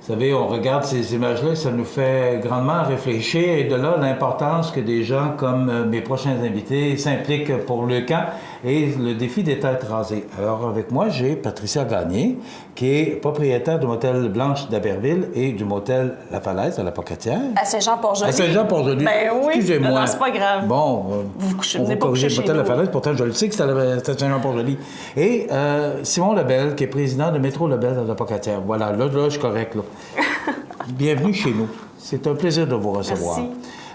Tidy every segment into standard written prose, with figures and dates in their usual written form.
Vous savez, on regarde ces images-là, ça nous fait grandement réfléchir, et de là l'importance que des gens comme mes prochains invités s'impliquent pour le camp et le défi des têtes rasées. Alors avec moi, j'ai Patricia Gagné, qui est propriétaire du motel Blanche d'Aberville et du motel La Falaise à la Pocatière. À Saint-Jean-Port-Joli. À Saint-Jean-Port-Joli. Ben oui. Excusez-moi. Non, c'est pas grave. Bon, vous couchez, on va corriger le motel La nous. Falaise, pourtant je le sais que c'était à Saint-Jean-Port-Joli. Et Simon Lebel, qui est président de Métro Lebel à la Pocatière. Voilà, là, je suis correct, là. Bienvenue chez nous. C'est un plaisir de vous recevoir.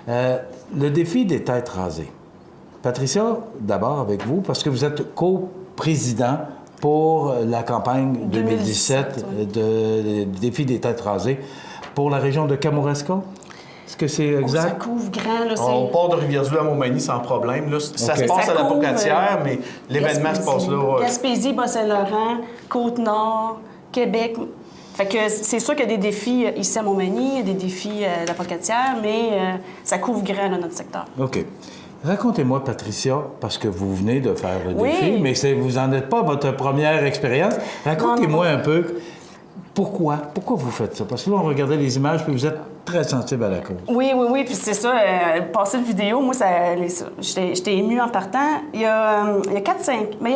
Merci. Le défi des têtes rasées. Patricia, d'abord avec vous, parce que vous êtes co-président pour la campagne 2017 du défi des têtes rasées pour la région de Kamouraska. Est-ce que c'est exact? Ça couvre grand, là. On part de Rivière-du-Loup à Montmagny sans problème. Là. Ça se passe à la Pocatière, mais l'événement se passe là. Gaspésie, Bas-Saint-Laurent, Côte-Nord, Québec. Fait que c'est sûr qu'il y a des défis ici à Montmagny, il y a des défis à la Pocatière, mais ça couvre grand, là, notre secteur. OK. Racontez-moi, Patricia, parce que vous venez de faire le Oui. défi, mais vous n'en êtes pas votre première expérience. Racontez-moi un peu pourquoi vous faites ça. Parce que là, on regardait les images, puis vous êtes très sensible à la cause. Oui, puis c'est ça, passer le vidéo, moi, j'étais émue en partant. Il y a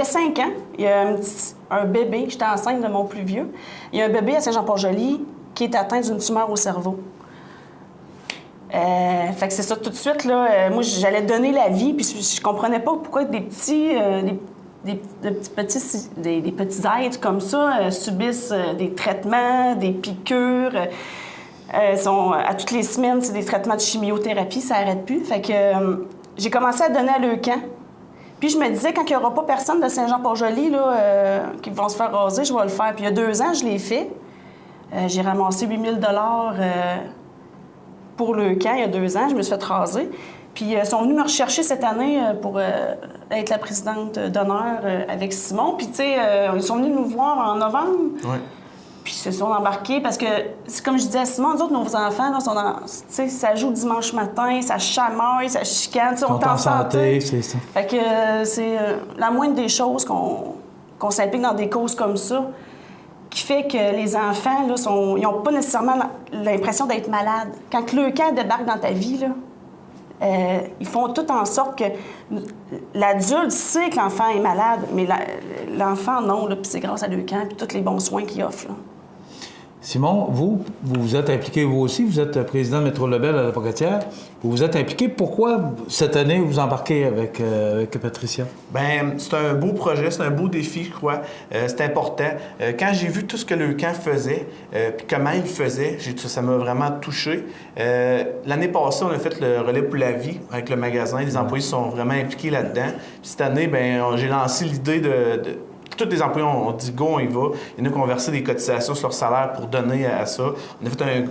5 ans, il y a un bébé, j'étais enceinte de mon plus vieux, il y a un bébé à Saint-Jean-Port-Joli qui est atteint d'une tumeur au cerveau. Fait que c'est ça, tout de suite, là, moi, j'allais donner la vie, puis je comprenais pas pourquoi des petits êtres comme ça subissent des traitements, des piqûres. À toutes les semaines, c'est des traitements de chimiothérapie, ça n'arrête plus. Fait que j'ai commencé à donner à Leucan. Puis je me disais, quand il n'y aura pas personne de Saint-Jean-Port-Joli qui vont se faire raser, je vais le faire. Puis il y a 2 ans, je l'ai fait. J'ai ramassé 8 000 pour Leucan il y a 2 ans. Je me suis fait raser. Puis ils sont venus me rechercher cette année pour être la présidente d'honneur avec Simon. Puis tu sais, ils sont venus nous voir en novembre. Oui. Puis ils se sont embarqués parce que, c'est comme je disais à Simon, nous autres, nos enfants, là, ça joue dimanche matin, ça chamaille, ça chicane. Ils sont en santé, c'est ça. Fait que c'est la moindre des choses qu'on s'implique dans des causes comme ça qui fait que les enfants, là, ils n'ont pas nécessairement l'impression d'être malades. Quand le camp débarque dans ta vie, là, ils font tout en sorte que l'adulte sait que l'enfant est malade, mais l'enfant, non, là, puis c'est grâce à Leucan puis tous les bons soins qu'il offre. Là. Simon, vous vous êtes impliqué, vous aussi, vous êtes président de Métro Lebel à la Pocatière. Vous vous êtes impliqué. Pourquoi, cette année, vous embarquez avec Patricia? Bien, c'est un beau projet, c'est un beau défi, je crois. C'est important. Quand j'ai vu tout ce que le camp faisait, puis comment il faisait, ça m'a vraiment touché. L'année passée, on a fait le relais pour la vie avec le magasin. Les employés sont vraiment impliqués là-dedans. Puis cette année, bien, j'ai lancé l'idée de tous les employés ont dit go, on y va. Il y en a qui ont versé des cotisations sur leur salaire pour donner à ça. On a fait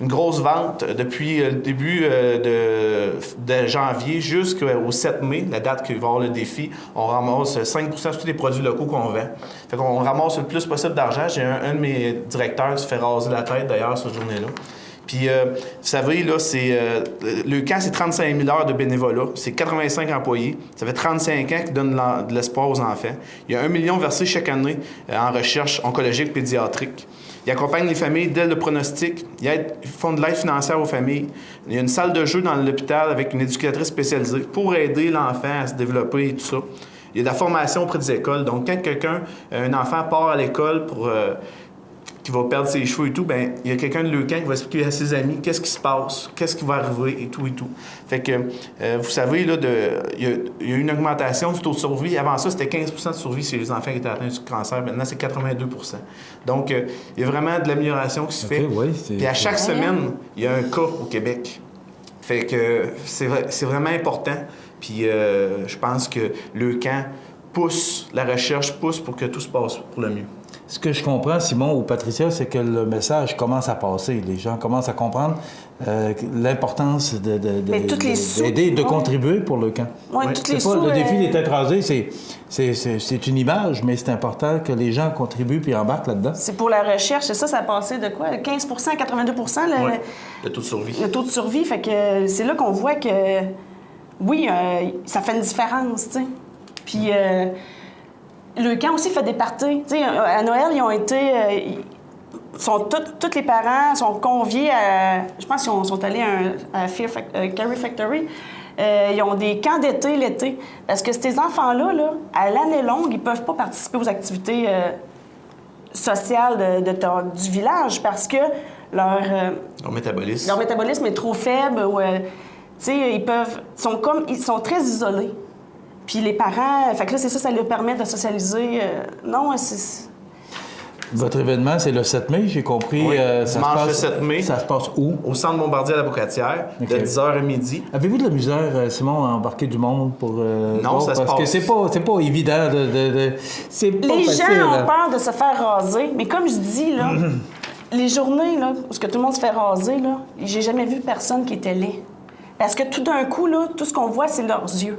une grosse vente depuis le début de janvier jusqu'au 7 mai, la date qu'il va y avoir le défi. On ramasse 5% sur tous les produits locaux qu'on vend. Fait qu'on ramasse le plus possible d'argent. J'ai un de mes directeurs qui se fait raser la tête d'ailleurs cette journée-là. Puis, vous savez, là, le camp, c'est 35 000 heures de bénévolat. C'est 85 employés. Ça fait 35 ans qu'ils donnent de l'espoir aux enfants. Il y a 1 million versé chaque année en recherche oncologique pédiatrique. Ils accompagnent les familles dès le pronostic. Ils font de l'aide financière aux familles. Il y a une salle de jeu dans l'hôpital avec une éducatrice spécialisée pour aider l'enfant à se développer et tout ça. Il y a de la formation auprès des écoles. Donc, quand un enfant part à l'école qui va perdre ses cheveux et tout, bien, il y a quelqu'un de Leucan qui va expliquer à ses amis qu'est-ce qui se passe, qu'est-ce qui va arriver et tout et tout. Fait que, vous savez, là, il y a une augmentation du taux de survie. Avant ça, c'était 15 % de survie chez les enfants qui étaient atteints du cancer. Maintenant, c'est 82 %. Donc, il y a vraiment de l'amélioration qui se fait. Oui, puis à chaque semaine, il y a un cas au Québec. Fait que c'est vraiment important. Puis je pense que Leucan la recherche pousse pour que tout se passe pour le mieux. Ce que je comprends, Simon ou Patricia, c'est que le message commence à passer. Les gens commencent à comprendre l'importance d'aider, de contribuer pour le camp. Oui, toutes les sous... Le défi des têtes rasées, c'est une image, mais c'est important que les gens contribuent puis embarquent là-dedans. C'est pour la recherche, et ça a passé de quoi? 15 % à 82 % le taux de survie. Le taux de survie, fait que c'est là qu'on voit que, oui, ça fait une différence, tu sais. Puis... Le camp aussi fait des parties. Tu sais, à Noël, ils ont été... tous les parents sont conviés à... Je pense qu'ils sont allés à Carrie Factory. Ils ont des camps d'été l'été. Parce que ces enfants-là, là, à l'année longue, ils ne peuvent pas participer aux activités sociales du village parce que leur métabolisme est trop faible. Ou, tu sais, ils sont très isolés. Puis les parents, fait que là, c'est ça leur permet de socialiser. Votre événement, c'est le 7 mai, j'ai compris. Oui, dimanche le 7 mai. Ça se passe où? Au centre Bombardier à la Pocatière, de 10h à midi. Avez-vous de la misère, Simon, à embarquer du monde pour... non, ça se passe. Parce que c'est pas évident c'est pas les facile, gens ont peur de se faire raser, mais comme je dis, là, les journées là, où tout le monde se fait raser, là, j'ai jamais vu personne qui était laid. Parce que tout d'un coup, là, tout ce qu'on voit, c'est leurs yeux.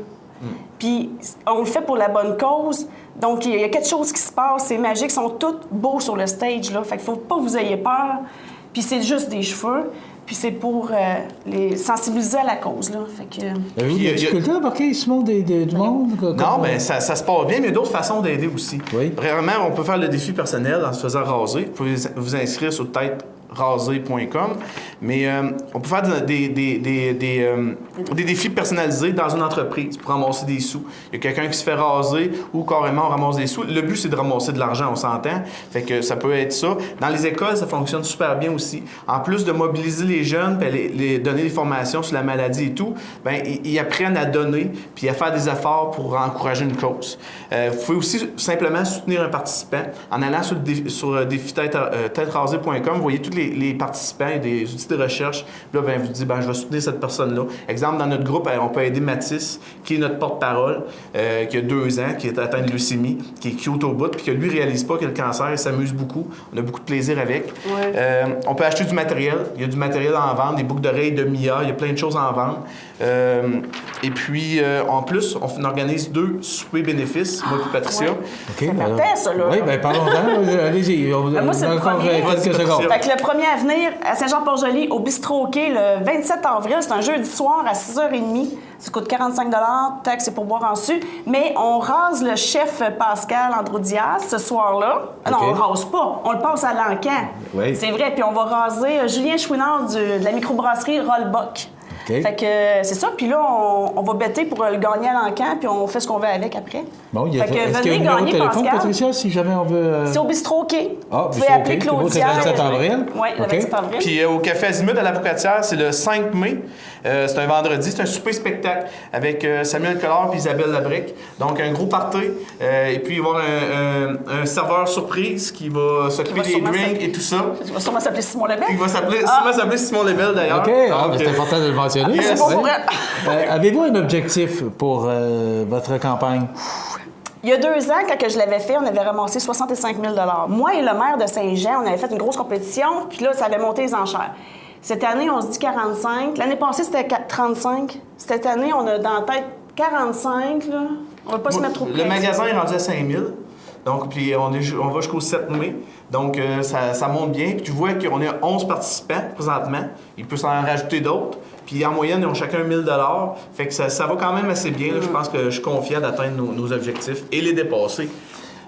Puis on le fait pour la bonne cause. Donc, il y a quelque chose qui se passe, c'est magique. Ils sont tous beaux sur le stage, là. Fait qu'il faut pas que vous ayez peur. Puis c'est juste des cheveux. Puis c'est pour les sensibiliser à la cause, là. Fait que... Avez-vous des difficultés à embarquer, Simon, du monde? Non, bien, ça se passe bien, mais il y a d'autres façons d'aider aussi. Oui. Vraiment, on peut faire le défi personnel en se faisant raser. Vous pouvez vous inscrire sur têterasée.com. Mais on peut faire des défis personnalisés dans une entreprise pour ramasser des sous. Il y a quelqu'un qui se fait raser ou carrément on ramasse des sous. Le but, c'est de ramasser de l'argent, on s'entend. Fait que ça peut être ça. Dans les écoles, ça fonctionne super bien aussi. En plus de mobiliser les jeunes, puis donner des formations sur la maladie et tout, bien, ils apprennent à donner puis à faire des efforts pour encourager une cause. Vous pouvez aussi simplement soutenir un participant en allant sur défi têterasée.com. Vous voyez tous les participants et des outils de recherche. Puis là, vous dites, je vais soutenir cette personne-là. Exemple, dans notre groupe, on peut aider Mathis, qui est notre porte-parole, qui a 2 ans, qui est atteint de leucémie, qui est cute au bout, puis que lui ne réalise pas que le cancer, il s'amuse beaucoup. On a beaucoup de plaisir avec. Ouais. On peut acheter du matériel. Il y a du matériel en vente, des boucles d'oreilles de Mia, il y a plein de choses en vente. Et puis, en plus, on organise 2 soupers bénéfices, moi et Patricia. Ouais. Okay, ça partait, ça, là. Oui, bien, parlons-en. Allez-y. Moi, c'est le premier. Quelques secondes. Fait que le premier à venir, à Saint-Jean-Port-Joli, au Bistrot Quai, le 27 avril, c'est un jeudi soir à 6h30. Ça coûte 45 $, taxe et pourboire en su. Mais on rase le chef Pascal Androdias ce soir-là. Okay. Non, on le rase pas. On le passe à l'encan. Oui. C'est vrai. Puis on va raser Julien Chouinard de la microbrasserie Rollbuck. OK. Fait que c'est ça. Puis là, on va bêter pour le gagner à l'encan, puis on fait ce qu'on veut avec après. Bon, Fait que est-ce qu'il y a un venez numéro de gagner, téléphone, Pascal. Patricia, si jamais on veut... C'est au Bistrot Quai. Ah, Vous pouvez Bistrot appeler Quai, c'est beau, c'est Claudia. le 27 avril. Oui, le OK. 27 avril. Puis au Café Azimut à la Pocatière, c'est le 5 mai. C'est un vendredi, c'est un souper spectacle avec Samuel Collard et Isabelle Labrec. Donc un gros party. Et puis il va y avoir un serveur surprise qui va s'occuper des drinks et tout ça. Il va sûrement s'appeler Simon Lebel. Il va s'appeler Simon Lebel d'ailleurs. OK, c'est important de le mentionner. C'est bon pour elle. Avez-vous un objectif pour votre campagne? Il y a 2 ans, quand je l'avais fait, on avait ramassé 65 000 Moi et le maire de Saint-Jean, on avait fait une grosse compétition, puis là, ça avait monté les enchères. Cette année, on se dit 45. L'année passée, c'était 35. Cette année, on a dans la tête 45. Là. On va pas se mettre trop près. Le magasin est rendu à 5 000. Donc, puis on va jusqu'au 7 mai. Donc, ça monte bien. Puis tu vois qu'on a 11 participants présentement. Il peut s'en rajouter d'autres. Puis en moyenne, ils ont chacun 1 000 $. Fait que ça va quand même assez bien. Là. Je pense que je suis confiant d'atteindre nos objectifs et les dépasser.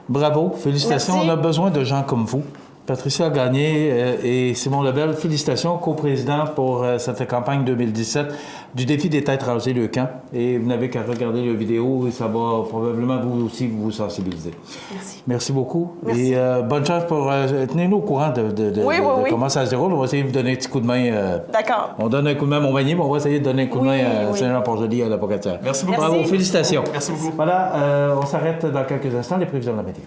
Bravo, félicitations. Merci. On a besoin de gens comme vous. Patricia Gagné et Simon Lebel, félicitations, co-présidents pour cette campagne 2017 du défi des têtes rasées le camp. Et vous n'avez qu'à regarder la vidéo et ça va probablement vous aussi vous sensibiliser. Merci. Merci beaucoup. Merci. Et bonne chance pour... tenez-nous au courant de Oui. comment ça se déroule. On va essayer de vous donner un petit coup de main. D'accord. On donne un coup de main à Montmagny, mais on va essayer de donner un coup de main à Oui. Saint-Jean-Port-Joli à la Pocatière. Merci beaucoup. Bravo, félicitations. Merci beaucoup. Voilà, on s'arrête dans quelques instants, les prévisions de la météo.